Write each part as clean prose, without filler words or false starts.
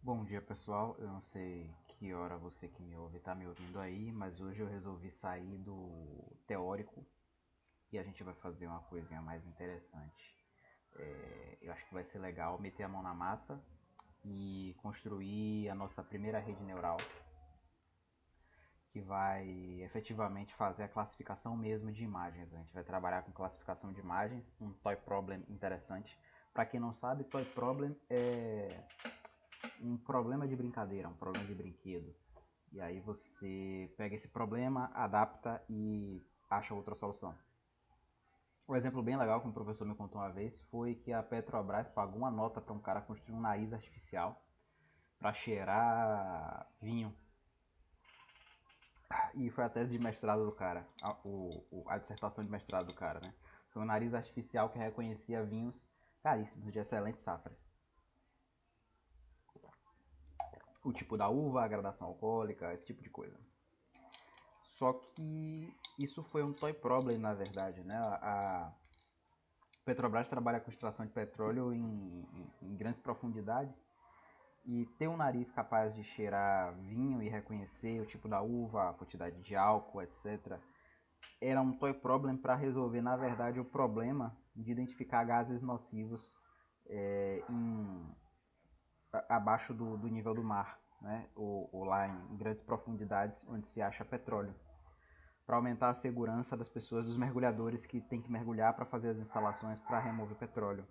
Bom dia pessoal, eu não sei que hora você que me ouve está me ouvindo aí, mas hoje eu resolvi sair do teórico e a gente vai fazer uma coisinha mais interessante. Eu acho que vai ser legal meter a mão na massa e construir a nossa primeira rede neural, que vai efetivamente fazer a classificação mesmo de imagens. A gente vai trabalhar com classificação de imagens, um toy problem interessante. Para quem não sabe, toy problem é um problema de brincadeira, um problema de brinquedo. E aí você pega esse problema, adapta e acha outra solução. Um exemplo bem legal que um professor me contou uma vez foi que a Petrobras pagou uma nota para um cara construir um nariz artificial para cheirar vinho. E foi a tese de mestrado do cara, a dissertação de mestrado do cara, né? Foi um nariz artificial que reconhecia vinhos caríssimos, de excelente safra. O tipo da uva, a gradação alcoólica, esse tipo de coisa. Só que isso foi um toy problem, na verdade, né? A Petrobras trabalha com extração de petróleo em grandes profundidades e ter um nariz capaz de cheirar vinho e reconhecer o tipo da uva, a quantidade de álcool, etc., era um toy problem para resolver, na verdade, o problema de identificar gases nocivos abaixo do nível do mar, né? Ou lá em grandes profundidades onde se acha petróleo, para aumentar a segurança das pessoas, dos mergulhadores que têm que mergulhar para fazer as instalações para remover petróleo.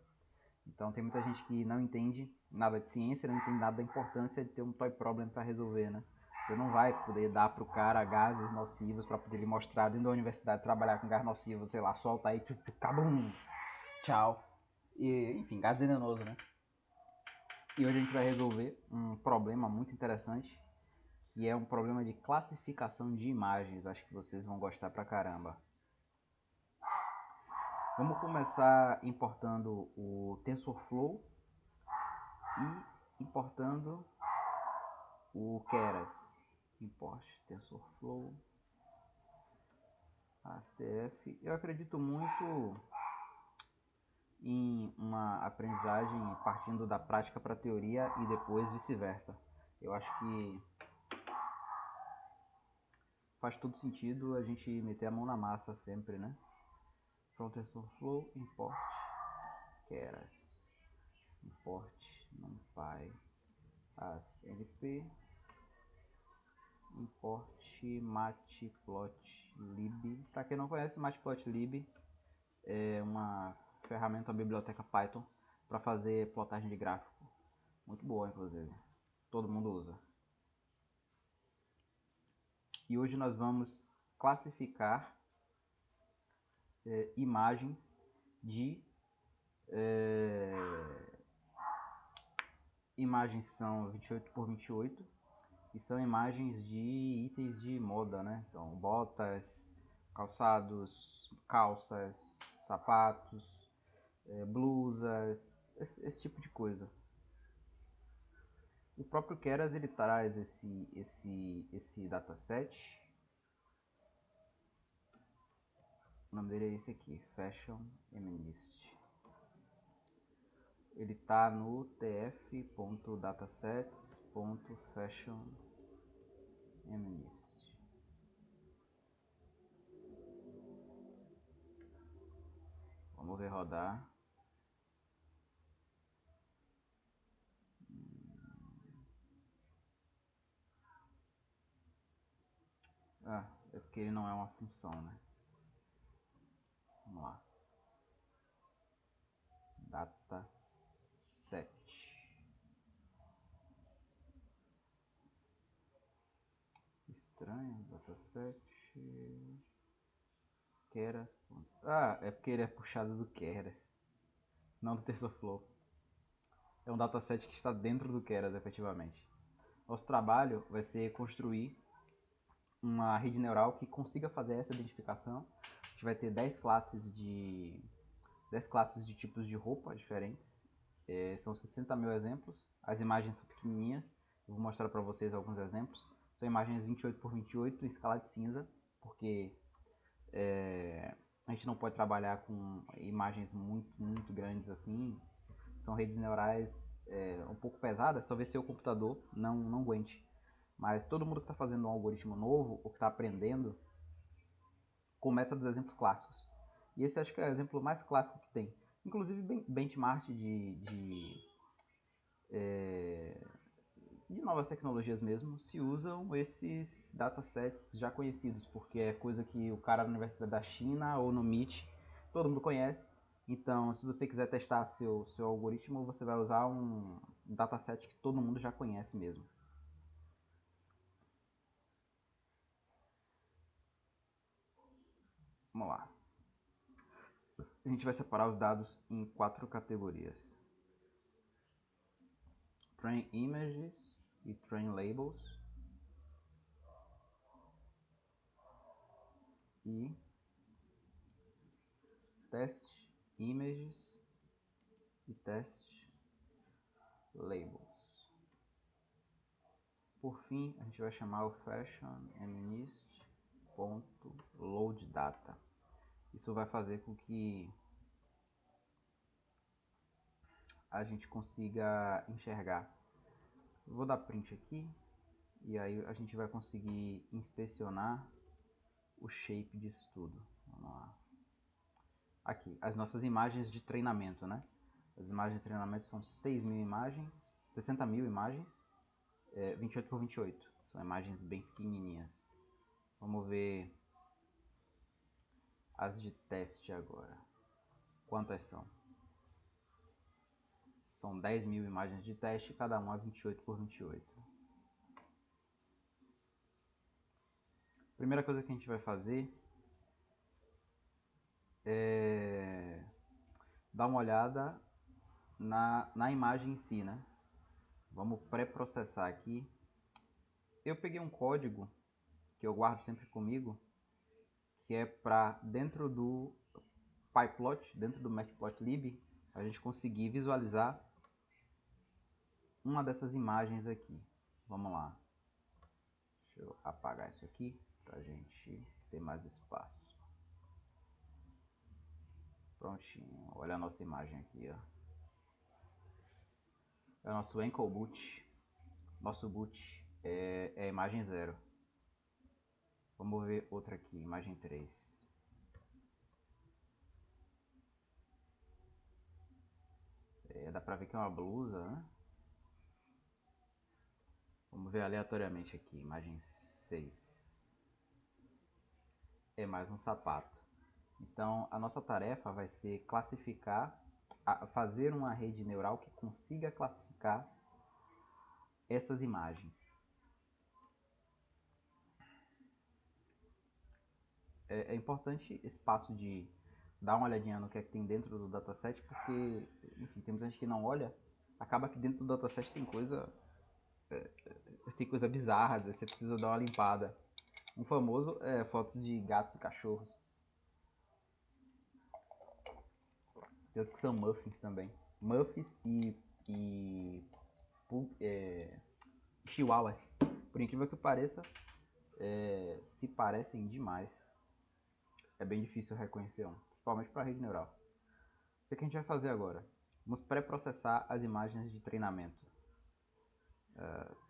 Então tem muita gente que não entende nada de ciência, não entende nada da importância de ter um toy problem para resolver, né? Você não vai poder dar pro cara gases nocivos para poder lhe mostrar dentro da universidade trabalhar com gás nocivo, sei lá, solta aí, cabum, tchau. E, enfim, gás venenoso, né? E hoje a gente vai resolver um problema muito interessante, que é um problema de classificação de imagens. Acho que vocês vão gostar pra caramba. Vamos começar importando o TensorFlow e importando o Keras. Import TensorFlow, ASTF. Eu acredito muito em uma aprendizagem partindo da prática para a teoria e depois vice-versa. Eu acho que faz todo sentido a gente meter a mão na massa sempre, né? From TensorFlow, import Keras, import NumPy as NP, import matplotlib. Para quem não conhece, matplotlib é uma ferramenta, uma biblioteca Python para fazer plotagem de gráfico. Muito boa, inclusive. Todo mundo usa. E hoje nós vamos classificar imagens de... imagens são 28 por 28 e são imagens de itens de moda, né? São botas, calçados, calças, sapatos, blusas, esse tipo de coisa. O próprio Keras ele traz esse dataset. O nome dele é esse aqui, Fashion MNIST. Ele está no tf.datasets.fashionMNIST. Vamos ver rodar. Ah, é porque ele não é uma função, né? Vamos lá. Dataset. Estranho, dataset. Keras. Ah, é porque ele é puxado do Keras, não do TensorFlow. É um dataset que está dentro do Keras, efetivamente. Nosso trabalho vai ser construir uma rede neural que consiga fazer essa identificação. A gente vai ter 10 classes de tipos de roupa diferentes. São 60 mil exemplos. As imagens são pequenininhas. Eu vou mostrar para vocês alguns exemplos. São imagens 28 por 28 em escala de cinza, porque a gente não pode trabalhar com imagens muito, muito grandes assim. São redes neurais um pouco pesadas, talvez seu computador não aguente. Mas todo mundo que está fazendo um algoritmo novo, ou que está aprendendo, começa dos exemplos clássicos. E esse acho que é o exemplo mais clássico que tem. Inclusive benchmark de novas tecnologias mesmo, se usam esses datasets já conhecidos, porque é coisa que o cara na Universidade da China ou no MIT, todo mundo conhece. Então, se você quiser testar seu algoritmo, você vai usar um dataset que todo mundo já conhece mesmo. Vamos lá. A gente vai separar os dados em 4 categorias: Train Images e Train Labels, e Test Images e Test Labels. Por fim, a gente vai chamar o fashionMNIST.loadData. Isso vai fazer com que a gente consiga enxergar. Eu vou dar print aqui e aí a gente vai conseguir inspecionar o shape disso tudo. Vamos lá. Aqui, as nossas imagens de treinamento, né? As imagens de treinamento são 6.000 imagens, 60.000 imagens, 28 por 28. São imagens bem pequenininhas. Vamos ver as de teste agora. Quantas são? São 10.000 imagens de teste, cada uma 28 por 28. Primeira coisa que a gente vai fazer é dar uma olhada na imagem em si, né? Vamos pré-processar aqui. Eu peguei um código que eu guardo sempre comigo, que é para dentro do PyPlot, dentro do Matplotlib, a gente conseguir visualizar uma dessas imagens aqui. Vamos lá. Deixa eu apagar isso aqui para a gente ter mais espaço. Prontinho. Olha a nossa imagem aqui, ó. É o nosso ankle boot. Nosso boot é a imagem 0. Vamos ver outra aqui, imagem 3. Dá pra ver que é uma blusa, né? Vamos ver aleatoriamente aqui, imagem 6. É mais um sapato. Então, a nossa tarefa vai ser classificar, fazer uma rede neural que consiga classificar essas imagens. É importante esse passo de dar uma olhadinha no que é que tem dentro do dataset, porque, enfim, tem muita gente que não olha, acaba que dentro do dataset tem coisa bizarra, às vezes você precisa dar uma limpada. Um famoso é fotos de gatos e cachorros. Tem outros que são muffins também. Muffins e chihuahuas. Por incrível que pareça, se parecem demais. É bem difícil reconhecer um, principalmente para a rede neural. O que a gente vai fazer agora? Vamos pré-processar as imagens de treinamento.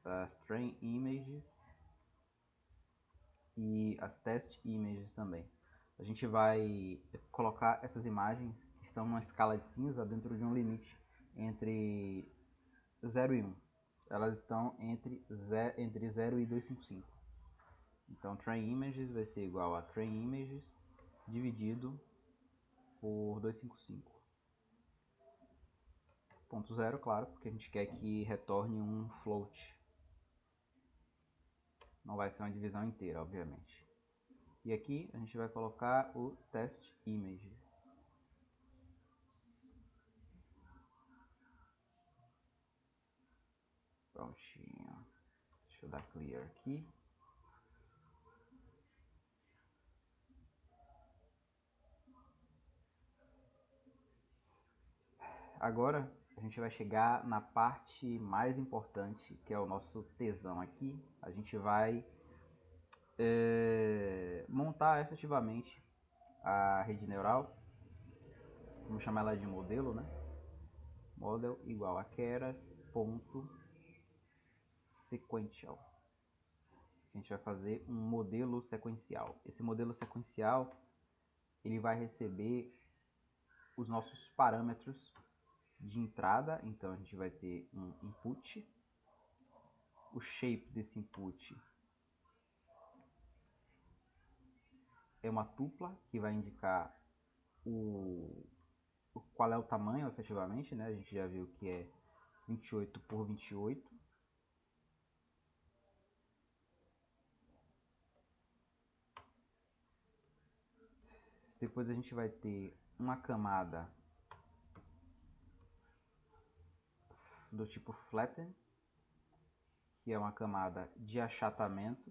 As train images e as test images também. A gente vai colocar essas imagens que estão numa escala de cinza dentro de um limite entre 0 e 1. Elas estão entre 0 e 255. Então, train images vai ser igual a train images dividido por 255. Ponto zero, claro, porque a gente quer que retorne um float. Não vai ser uma divisão inteira, obviamente. E aqui a gente vai colocar o test image. Prontinho. Deixa eu dar clear aqui. Agora a gente vai chegar na parte mais importante, que é o nosso tesão aqui. A gente vai montar efetivamente a rede neural. Vamos chamar ela de modelo, né? model igual a keras.sequential. A gente vai fazer um modelo sequencial. Esse modelo sequencial, ele vai receber os nossos parâmetros de entrada. Então a gente vai ter um input, o shape desse input é uma tupla que vai indicar qual é o tamanho efetivamente, né? A gente já viu que é 28 por 28. Depois a gente vai ter uma camada do tipo flatten, que é uma camada de achatamento.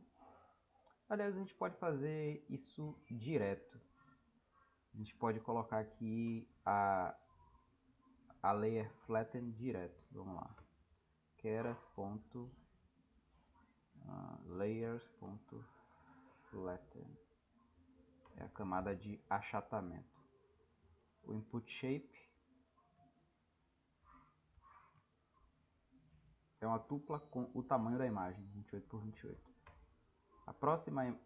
Aliás, a gente pode fazer isso direto. A gente pode colocar aqui a layer flatten direto. Vamos lá. keras.layers.flatten é a camada de achatamento. O input shape é uma tupla com o tamanho da imagem, 28 por 28. A próxima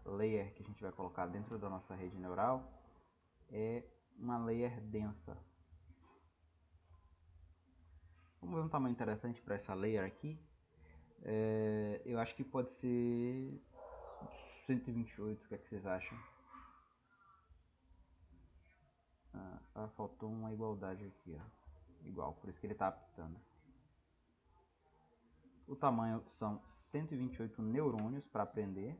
layer que a gente vai colocar dentro da nossa rede neural é uma layer densa. Vamos ver um tamanho interessante para essa layer aqui. Eu acho que pode ser 128, o que é que vocês acham? Faltou uma igualdade aqui, ó. Igual, por isso que ele está apitando. O tamanho são 128 neurônios para aprender.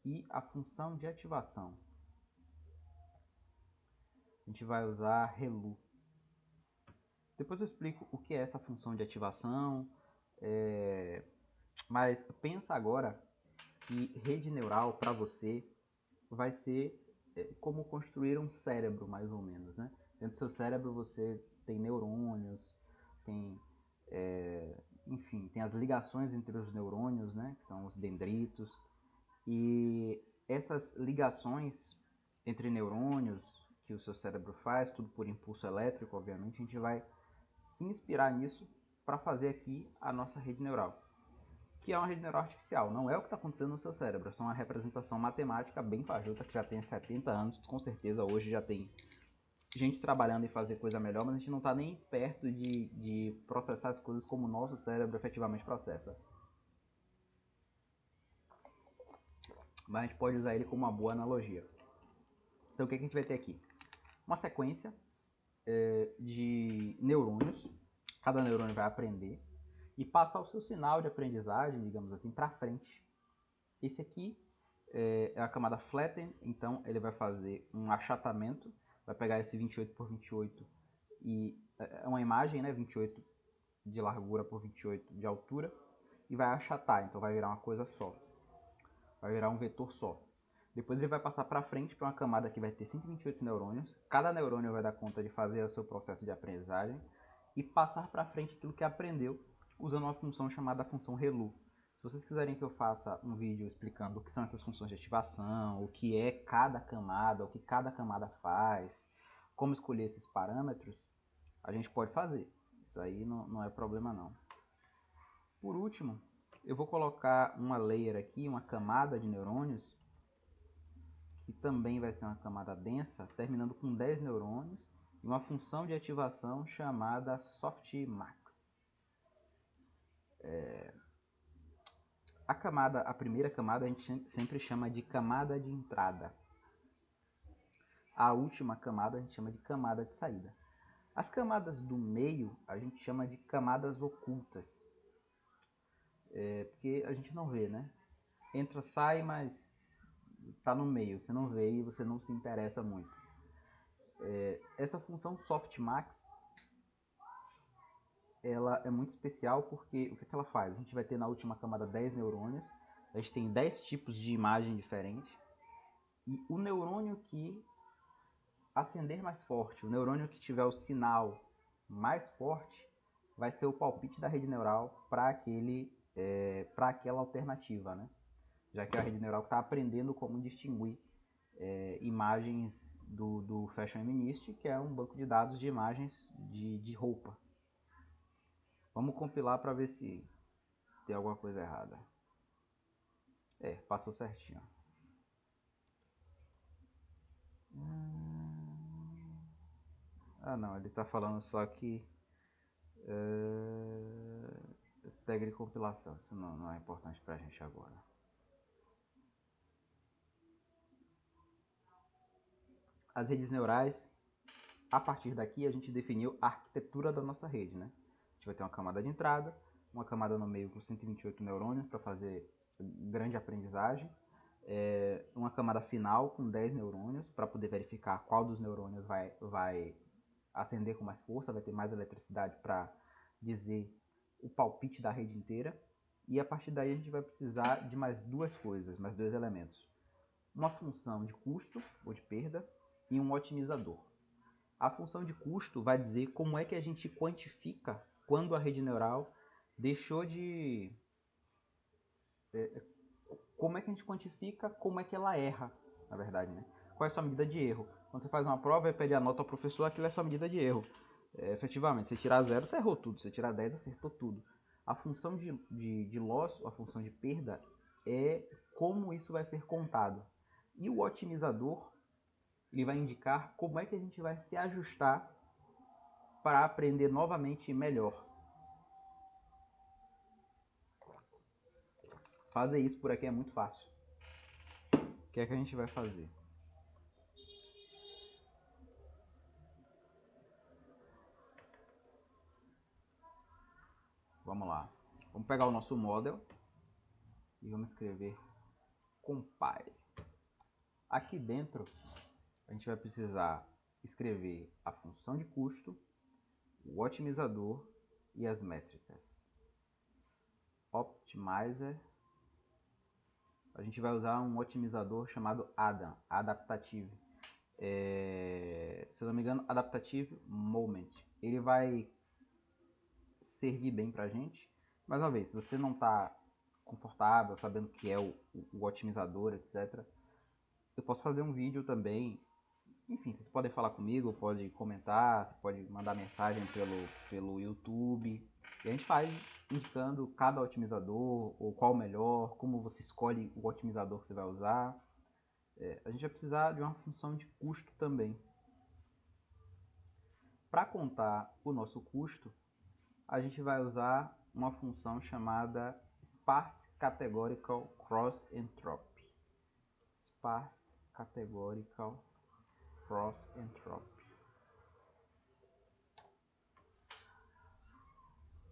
E a função de ativação. A gente vai usar ReLU. Depois eu explico o que é essa função de ativação. Mas pensa agora que rede neural para você vai ser como construir um cérebro, mais ou menos, né? Dentro do seu cérebro você tem neurônios, tem, enfim, tem as ligações entre os neurônios, né? Que são os dendritos. E essas ligações entre neurônios que o seu cérebro faz, tudo por impulso elétrico, obviamente, a gente vai se inspirar nisso para fazer aqui a nossa rede neural, que é uma rede neural artificial. Não é o que está acontecendo no seu cérebro, é só uma representação matemática bem fajuta que já tem 70 anos, com certeza hoje já tem gente trabalhando em fazer coisa melhor, mas a gente não está nem perto de processar as coisas como o nosso cérebro efetivamente processa. Mas a gente pode usar ele como uma boa analogia. Então o que a gente vai ter aqui? Uma sequência de neurônios. Cada neurônio vai aprender e passar o seu sinal de aprendizagem, digamos assim, para frente. Esse aqui é a camada flatten, então ele vai fazer um achatamento, vai pegar esse 28 por 28 e é uma imagem, né, 28 de largura por 28 de altura, e vai achatar, então vai virar uma coisa só, vai virar um vetor só. Depois ele vai passar para frente para uma camada que vai ter 128 neurônios. Cada neurônio vai dar conta de fazer o seu processo de aprendizagem e passar para frente aquilo que aprendeu usando uma função chamada função ReLU. Se vocês quiserem que eu faça um vídeo explicando o que são essas funções de ativação, o que é cada camada, o que cada camada faz, como escolher esses parâmetros, a gente pode fazer. Isso aí não é problema não. Por último, eu vou colocar uma layer aqui, uma camada de neurônios, que também vai ser uma camada densa, terminando com 10 neurônios, e uma função de ativação chamada softmax. A primeira camada a gente sempre chama de camada de entrada. A última camada a gente chama de camada de saída. As camadas do meio a gente chama de camadas ocultas. Porque a gente não vê, né? Entra, sai, mas está no meio. Você não vê e você não se interessa muito. Essa função softmax ela é muito especial porque o que ela faz? A gente vai ter na última camada 10 neurônios, a gente tem 10 tipos de imagem diferentes, e o neurônio que acender mais forte, o neurônio que tiver o sinal mais forte, vai ser o palpite da rede neural para aquela alternativa, né? Já que é a rede neural está aprendendo como distinguir imagens do Fashion Feminist, que é um banco de dados de imagens de roupa. Vamos compilar para ver se tem alguma coisa errada. Passou certinho. Não, ele está falando só que tag de compilação. Isso não é importante para a gente agora. As redes neurais, a partir daqui a gente definiu a arquitetura da nossa rede, né? A gente vai ter uma camada de entrada, uma camada no meio com 128 neurônios para fazer grande aprendizagem, uma camada final com 10 neurônios para poder verificar qual dos neurônios vai acender com mais força, vai ter mais eletricidade para dizer o palpite da rede inteira. E a partir daí a gente vai precisar de mais duas coisas, mais dois elementos. Uma função de custo ou de perda e um otimizador. A função de custo vai dizer como é que a gente quantifica quando a rede neural deixou de... como é que a gente quantifica como é que ela erra, na verdade, né? Qual é a sua medida de erro? Quando você faz uma prova e pede a nota ao professor, aquilo é a sua medida de erro. Efetivamente, você tirar 0, você errou tudo. Você tirar 10, acertou tudo. A função de loss, a função de perda, é como isso vai ser contado. E o otimizador, ele vai indicar como é que a gente vai se ajustar para aprender novamente melhor. Fazer isso por aqui é muito fácil. O que é que a gente vai fazer? Vamos lá. Vamos pegar o nosso model e vamos escrever compile. Aqui dentro, a gente vai precisar escrever a função de custo, o otimizador e as métricas. Optimizer. A gente vai usar um otimizador chamado ADAM, Adaptative. Se eu não me engano, Adaptative Moment. Ele vai servir bem pra gente. Mais uma vez, se você não está confortável, sabendo o que é o otimizador, etc., eu posso fazer um vídeo também. Enfim, vocês podem falar comigo, pode comentar, você pode mandar mensagem pelo YouTube. E a gente faz indicando cada otimizador, ou qual o melhor, como você escolhe o otimizador que você vai usar. A gente vai precisar de uma função de custo também. Para contar o nosso custo, a gente vai usar uma função chamada Sparse Categorical Cross Entropy. Sparse Categorical Cross Entropy.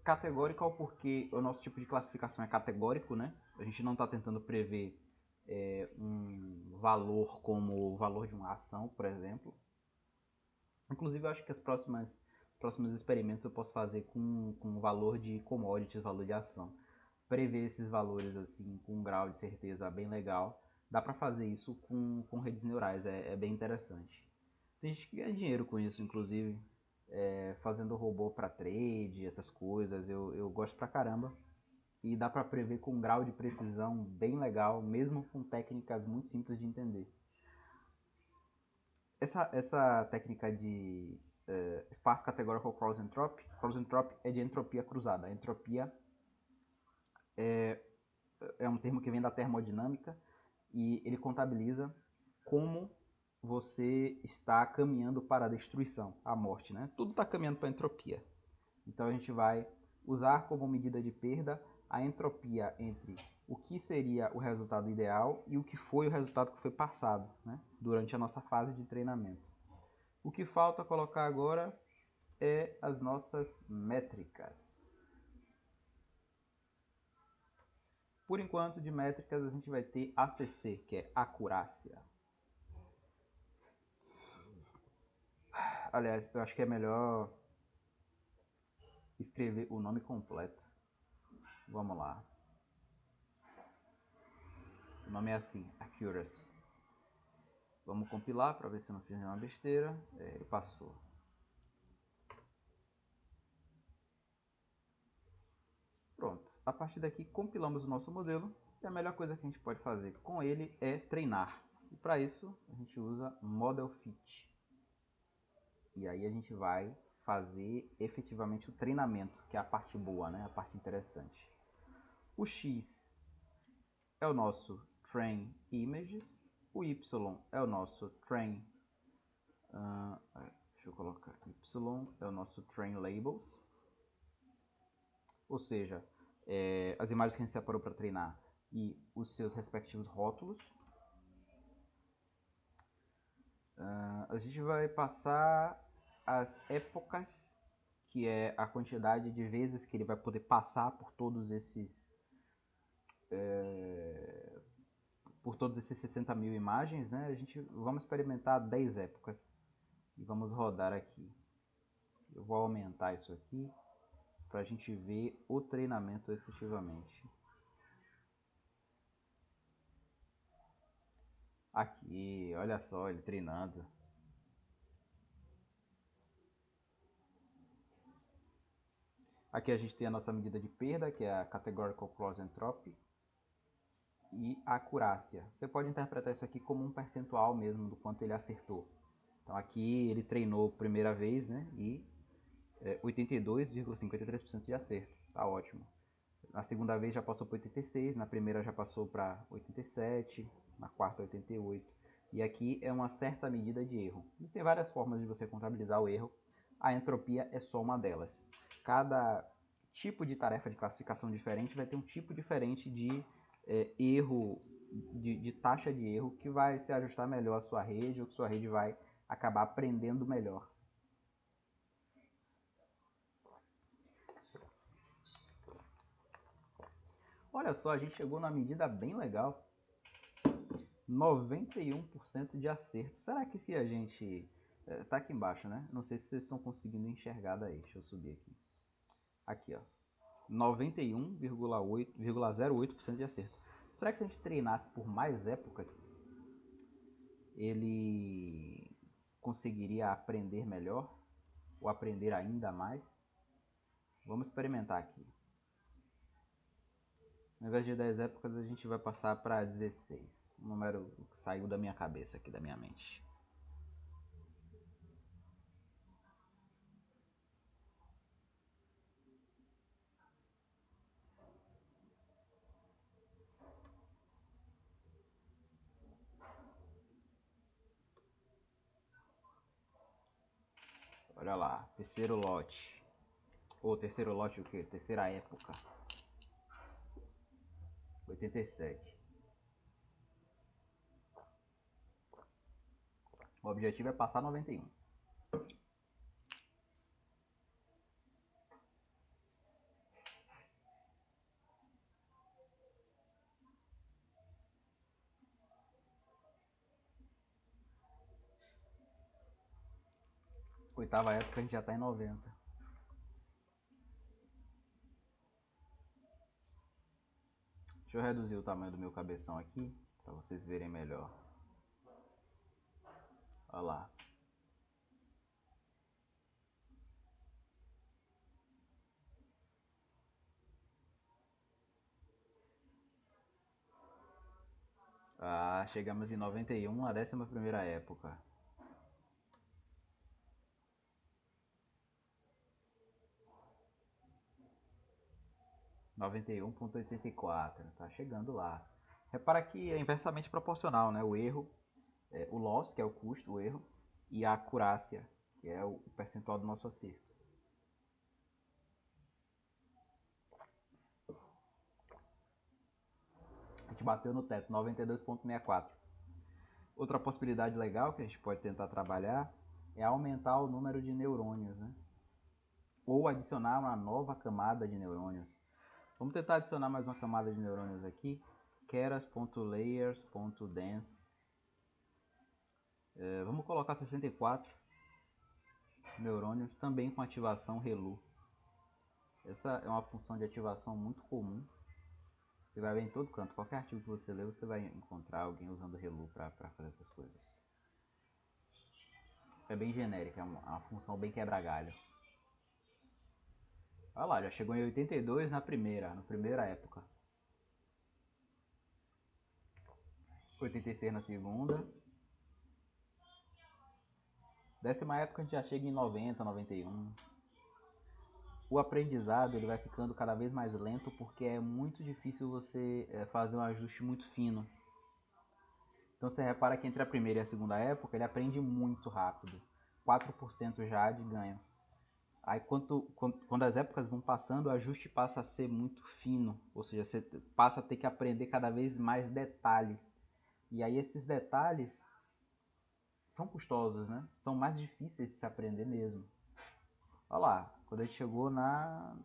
Categorical porque o nosso tipo de classificação é categórico, né? A gente não está tentando prever um valor como o valor de uma ação, por exemplo. Inclusive, eu acho que os próximos experimentos eu posso fazer com o valor de commodities, valor de ação. Prever esses valores assim com um grau de certeza bem legal. Dá para fazer isso com redes neurais, é bem interessante. Tem gente que ganha dinheiro com isso, inclusive, fazendo robô para trade, essas coisas. Eu gosto pra caramba. E dá para prever com um grau de precisão bem legal, mesmo com técnicas muito simples de entender. Essa técnica de Sparse Categorical Cross Entropy é de entropia cruzada. A entropia é um termo que vem da termodinâmica e ele contabiliza como você está caminhando para a destruição, a morte, né? Tudo está caminhando para a entropia. Então a gente vai usar como medida de perda a entropia entre o que seria o resultado ideal e o que foi o resultado que foi passado, né? Durante a nossa fase de treinamento. O que falta colocar agora é as nossas métricas. Por enquanto, de métricas, a gente vai ter ACC, que é acurácia. Aliás, eu acho que é melhor escrever o nome completo. Vamos lá. O nome é assim, accuracy. Vamos compilar para ver se eu não fiz nenhuma besteira. Passou. Pronto. A partir daqui, compilamos o nosso modelo. E a melhor coisa que a gente pode fazer com ele é treinar. E para isso a gente usa Model Fit. E aí a gente vai fazer efetivamente o treinamento, que é a parte boa, né? A parte interessante. O X é o nosso Train Images, o Y é o nosso Train, deixa eu colocar, Y é o nosso Train Labels, ou seja, as imagens que a gente separou para treinar e os seus respectivos rótulos. A gente vai passar as épocas, que é a quantidade de vezes que ele vai poder passar por todos esses 60 mil imagens, né? Vamos experimentar 10 épocas e vamos rodar aqui. Eu vou aumentar isso aqui para a gente ver o treinamento efetivamente. Aqui, olha só ele treinando. Aqui a gente tem a nossa medida de perda, que é a Categorical Cross Entropy, e a acurácia. Você pode interpretar isso aqui como um percentual mesmo do quanto ele acertou. Então aqui ele treinou a primeira vez, né, e 82,53% de acerto. Tá ótimo. Na segunda vez já passou para 86, na primeira já passou para 87, na quarta 88. E aqui é uma certa medida de erro. Existem várias formas de você contabilizar o erro. A entropia é só uma delas. Cada tipo de tarefa de classificação diferente vai ter um tipo diferente de erro, de taxa de erro, que vai se ajustar melhor à sua rede, ou que sua rede vai acabar aprendendo melhor. Olha só, a gente chegou numa medida bem legal. 91% de acerto. Será que se a gente... tá aqui embaixo, né? Não sei se vocês estão conseguindo enxergar daí. Deixa eu subir aqui. Aqui, ó. 91,08% de acerto. Será que se a gente treinasse por mais épocas, ele conseguiria aprender melhor? Ou aprender ainda mais? Vamos experimentar aqui. Ao invés de 10 épocas, a gente vai passar para 16. O número que saiu da minha cabeça aqui, da minha mente. Olha lá, terceiro lote. Ou terceiro lote o quê? Terceira época. 87. O objetivo é passar 91. Oitava época a gente já está em 90. Deixa eu reduzir o tamanho do meu cabeção aqui, para vocês verem melhor. Olha lá. Ah, chegamos em 91, a 11ª época. 91,84, tá chegando lá. Repara que é inversamente proporcional, né? O erro, o loss, que é o custo, o erro, e a acurácia, que é o percentual do nosso acerto. A gente bateu no teto, 92,64. Outra possibilidade legal que a gente pode tentar trabalhar é aumentar o número de neurônios, né? Ou adicionar uma nova camada de neurônios. Vamos tentar adicionar mais uma camada de neurônios aqui. Keras.layers.dense. Vamos colocar 64 neurônios, também com ativação ReLU. Essa é uma função de ativação muito comum. Você vai ver em todo canto. Qualquer artigo que você ler, você vai encontrar alguém usando ReLU para fazer essas coisas. É bem genérica, é uma função bem quebra-galho. Olha lá, já chegou em 82 na primeira época. 86 na segunda. Décima época a gente já chega em 90, 91. O aprendizado ele vai ficando cada vez mais lento porque é muito difícil você fazer um ajuste muito fino. Então você repara que entre a primeira e a segunda época ele aprende muito rápido. 4% já de ganho. Aí quando as épocas vão passando, o ajuste passa a ser muito fino. Ou seja, você passa a ter que aprender cada vez mais detalhes. E aí esses detalhes são custosos, né? São mais difíceis de se aprender mesmo. Olha lá, quando a gente chegou na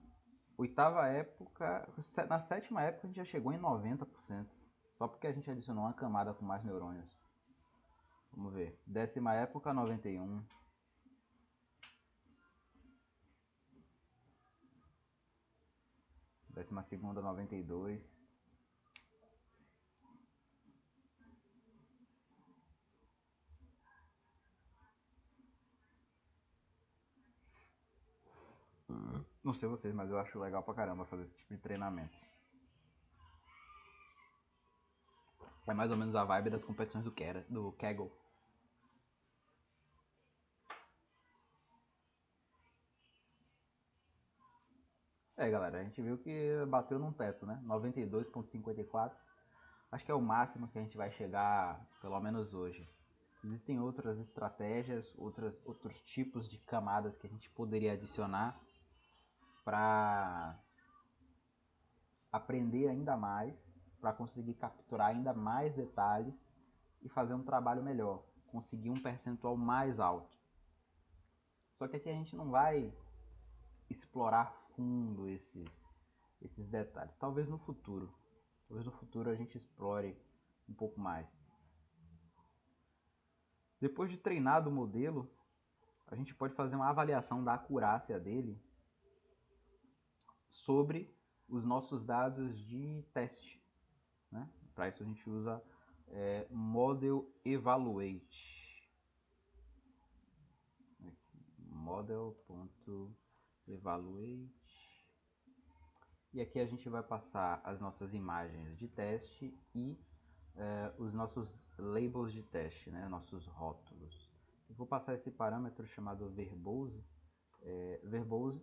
oitava época, na sétima época a gente já chegou em 90%. Só porque a gente adicionou uma camada com mais neurônios. Vamos ver. Décima época, 91. Décima segunda, 92. Não sei vocês, mas eu acho legal pra caramba fazer esse tipo de treinamento. É mais ou menos a vibe das competições do Kegel. Galera, a gente viu que bateu num teto, né? 92,54. Acho que é o máximo que a gente vai chegar, pelo menos hoje. Existem outras estratégias, outros tipos de camadas que a gente poderia adicionar para aprender ainda mais, para conseguir capturar ainda mais detalhes e fazer um trabalho melhor, conseguir um percentual mais alto. Só que aqui a gente não vai explorar fundo esses detalhes. Talvez no futuro a gente explore um pouco mais. Depois de treinado o modelo, a gente pode fazer uma avaliação da acurácia dele sobre os nossos dados de teste. Né? Para isso a gente usa Model Evaluate. Model.evaluate. E aqui a gente vai passar as nossas imagens de teste e os nossos labels de teste, né? Nossos rótulos. Eu vou passar esse parâmetro chamado verbose. Verbose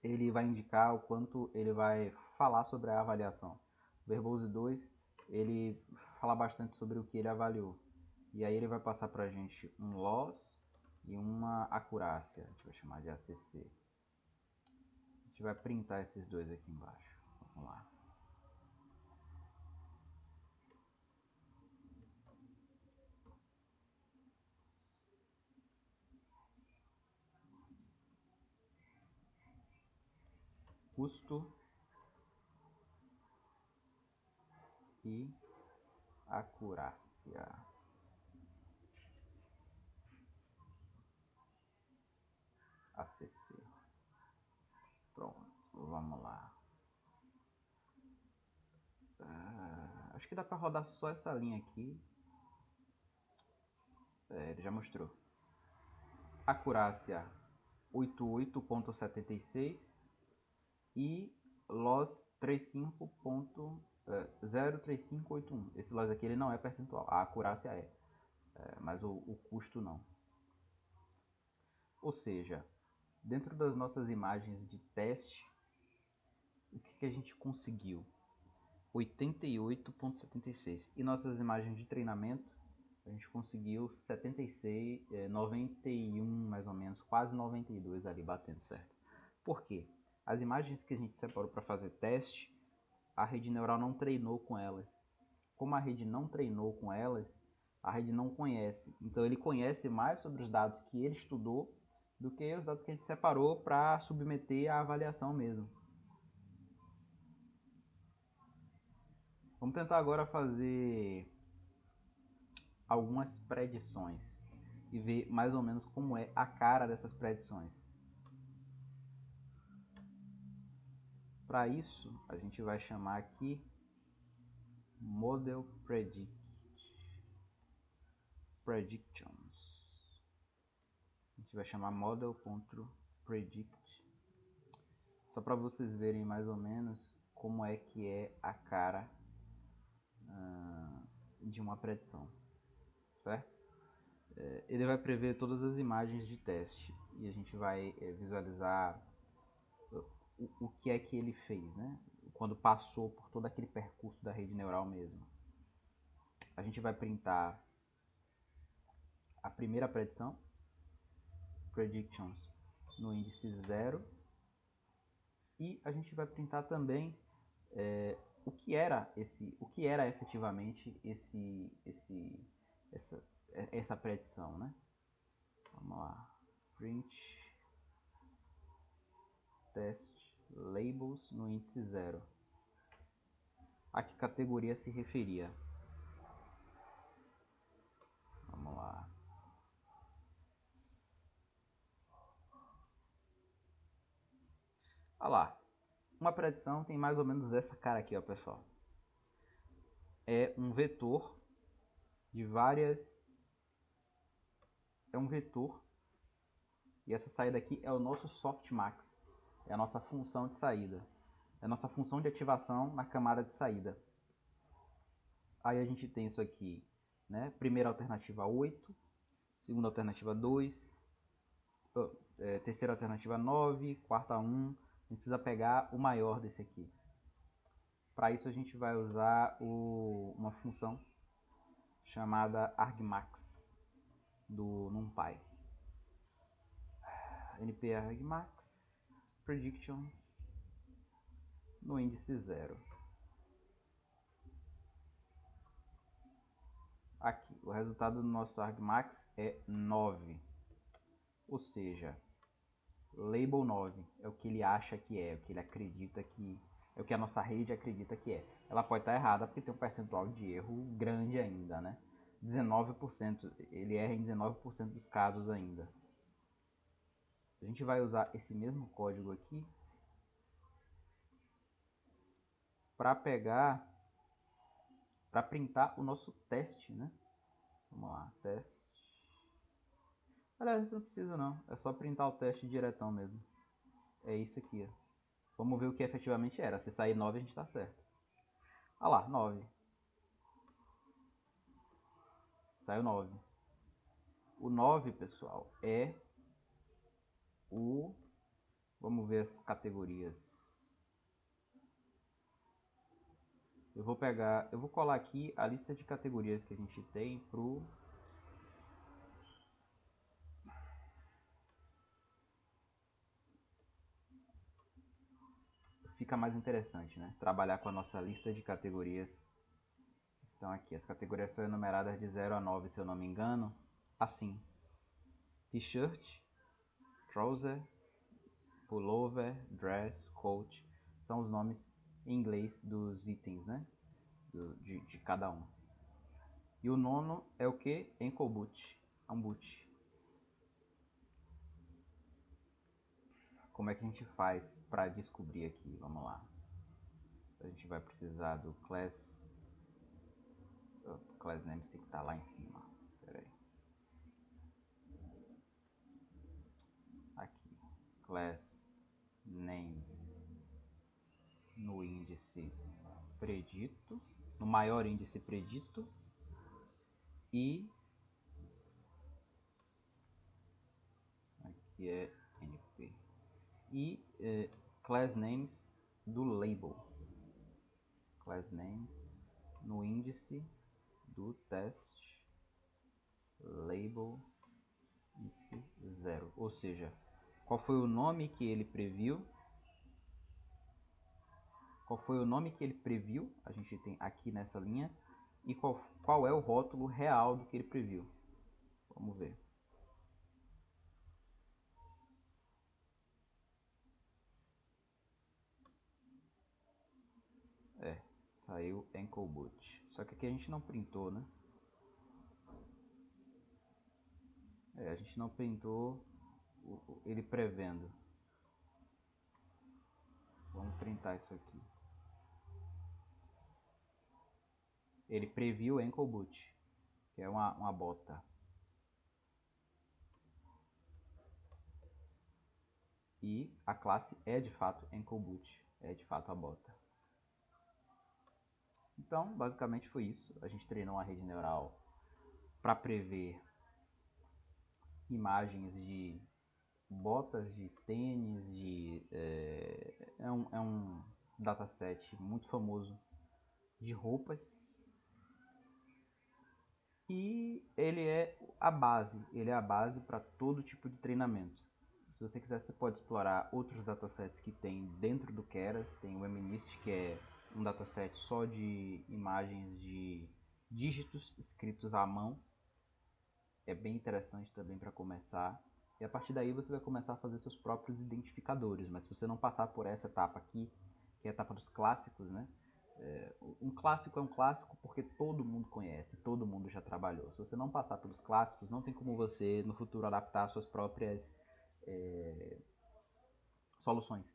ele vai indicar o quanto ele vai falar sobre a avaliação. Verbose 2, ele fala bastante sobre o que ele avaliou. E aí ele vai passar para a gente um loss e uma acurácia, a gente vai chamar de ACC. A gente vai printar esses dois aqui embaixo. Vamos lá. Custo e acurácia. ACC. Pronto, vamos lá. Acho que dá para rodar só essa linha aqui. Ele já mostrou. Acurácia 88,76 e loss 03581. Esse loss aqui ele não é percentual, a acurácia mas o custo não. Ou seja, dentro das nossas imagens de teste, o que a gente conseguiu? 88,76. E nossas imagens de treinamento, a gente conseguiu 76, 91 mais ou menos, quase 92 ali batendo certo. Por quê? As imagens que a gente separou para fazer teste, a rede neural não treinou com elas. Como a rede não treinou com elas, a rede não conhece. Então ele conhece mais sobre os dados que ele estudou do que os dados que a gente separou para submeter à avaliação mesmo. Vamos tentar agora fazer algumas predições e ver mais ou menos como é a cara dessas predições. Para isso, a gente vai chamar aqui Model Predictions. A gente vai chamar model.predict, só para vocês verem mais ou menos como é que é a cara de uma predição, certo? Ele vai prever todas as imagens de teste e a gente vai visualizar o que é que ele fez, né? Quando passou por todo aquele percurso da rede neural mesmo. A gente vai printar a primeira predição, predictions, no índice 0, e a gente vai printar também o que era efetivamente essa predição, né? Vamos lá, print test labels no índice 0. A que categoria se referia? Vamos lá. Olha lá. Uma predição tem mais ou menos essa cara aqui, ó, pessoal. É um vetor de várias... É um vetor. E essa saída aqui é o nosso softmax. É a nossa função de saída. É a nossa função de ativação na camada de saída. Aí a gente tem isso aqui, né? Primeira alternativa 8, segunda alternativa 2, terceira alternativa 9, quarta 1. A gente precisa pegar o maior desse aqui. Para isso a gente vai usar uma função chamada argmax do NumPy. np argmax predictions no índice 0. Aqui, o resultado do nosso argmax é 9. Ou seja, label 9 é o que ele acha que é, o que ele acredita que é, o que a nossa rede acredita que é. Ela pode estar errada porque tem um percentual de erro grande ainda, né? 19%, ele erra em 19% dos casos ainda. A gente vai usar esse mesmo código aqui para printar o nosso teste, né? Vamos lá, teste. Aliás, isso não precisa não, é só printar o teste diretão mesmo. É isso aqui, ó. Vamos ver o que efetivamente era. Se sair 9, a gente está certo. Ah lá, 9. Saiu 9. O 9, pessoal, é o... Vamos ver as categorias. Eu vou colar aqui a lista de categorias que a gente tem pro... Fica mais interessante, né? Trabalhar com a nossa lista de categorias. Estão aqui. As categorias são enumeradas de 0 a 9, se eu não me engano. Assim. T-shirt, trouser, pullover, dress, coat. São os nomes em inglês dos itens, né? De cada um. E o nono é o que? Ankle boot. Um boot. Como é que a gente faz para descobrir aqui? Vamos lá. A gente vai precisar do class. O class names tem que estar lá em cima. Espera aí. Aqui. Class names no índice predito. No maior índice predito. E aqui é NP. E class names do label. Class names no índice do teste label índice 0. Ou seja, qual foi o nome que ele previu? Qual foi o nome que ele previu? A gente tem aqui nessa linha. E qual é o rótulo real do que ele previu? Vamos ver. Saiu ankle boot. Só que aqui a gente não printou, né? A gente não printou ele prevendo. Vamos printar isso aqui. Ele previu ankle boot, que é uma bota. E a classe é de fato ankle boot, é de fato a bota. Então, basicamente foi isso. A gente treinou a rede neural para prever imagens de botas de tênis, é um dataset muito famoso de roupas. E ele é a base para todo tipo de treinamento. Se você quiser, você pode explorar outros datasets que tem dentro do Keras. Tem o MNIST, que é um dataset só de imagens de dígitos escritos à mão. É bem interessante também para começar. E a partir daí você vai começar a fazer seus próprios identificadores. Mas se você não passar por essa etapa aqui, que é a etapa dos clássicos, né? Um clássico é um clássico porque todo mundo conhece, todo mundo já trabalhou. Se você não passar pelos clássicos, não tem como você no futuro adaptar suas próprias soluções.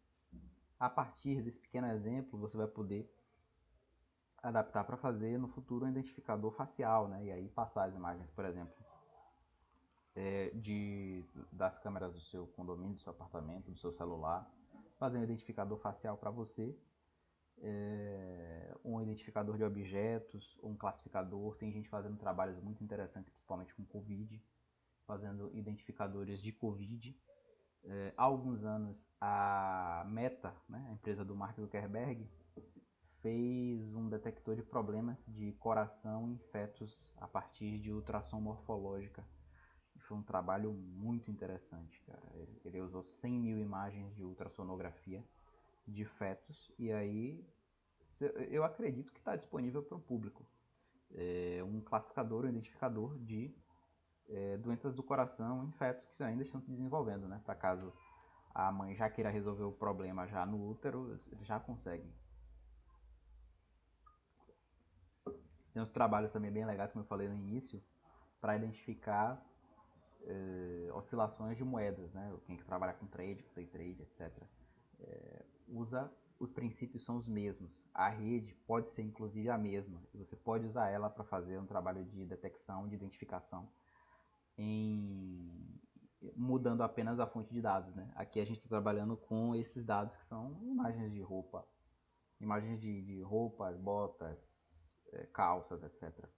A partir desse pequeno exemplo, você vai poder adaptar para fazer no futuro um identificador facial, né? E aí passar as imagens, por exemplo, das câmeras do seu condomínio, do seu apartamento, do seu celular, fazer um identificador facial para você, um identificador de objetos, um classificador. Tem gente fazendo trabalhos muito interessantes, principalmente com Covid, fazendo identificadores de Covid. Há alguns anos, a Meta, né, a empresa do Mark Zuckerberg, fez um detector de problemas de coração em fetos a partir de ultrassom morfológica. Foi um trabalho muito interessante, cara. Ele usou 100 mil imagens de ultrassonografia de fetos e aí eu acredito que está disponível para o público. Um classificador, um identificador de doenças do coração em fetos que ainda estão se desenvolvendo, né? Para caso a mãe já queira resolver o problema já no útero, ele já consegue. Tem uns trabalhos também bem legais, como eu falei no início, para identificar oscilações de moedas, né? Quem que trabalha com trade, com day trade, etc. Usa os princípios são os mesmos. A rede pode ser inclusive a mesma e você pode usar ela para fazer um trabalho de detecção, de identificação, em mudando apenas a fonte de dados, né? Aqui a gente está trabalhando com esses dados que são imagens de roupa, imagens de roupas, botas, calças, etc.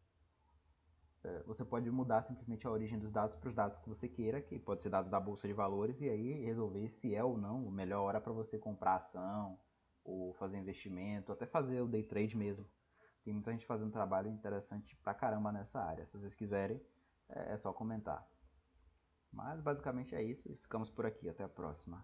Você pode mudar simplesmente a origem dos dados para os dados que você queira, que pode ser dado da bolsa de valores, e aí resolver se é ou não a melhor hora para você comprar ação, ou fazer investimento, ou até fazer o day trade mesmo. Tem muita gente fazendo trabalho interessante pra caramba nessa área. Se vocês quiserem, é só comentar. Mas basicamente é isso e ficamos por aqui. Até a próxima.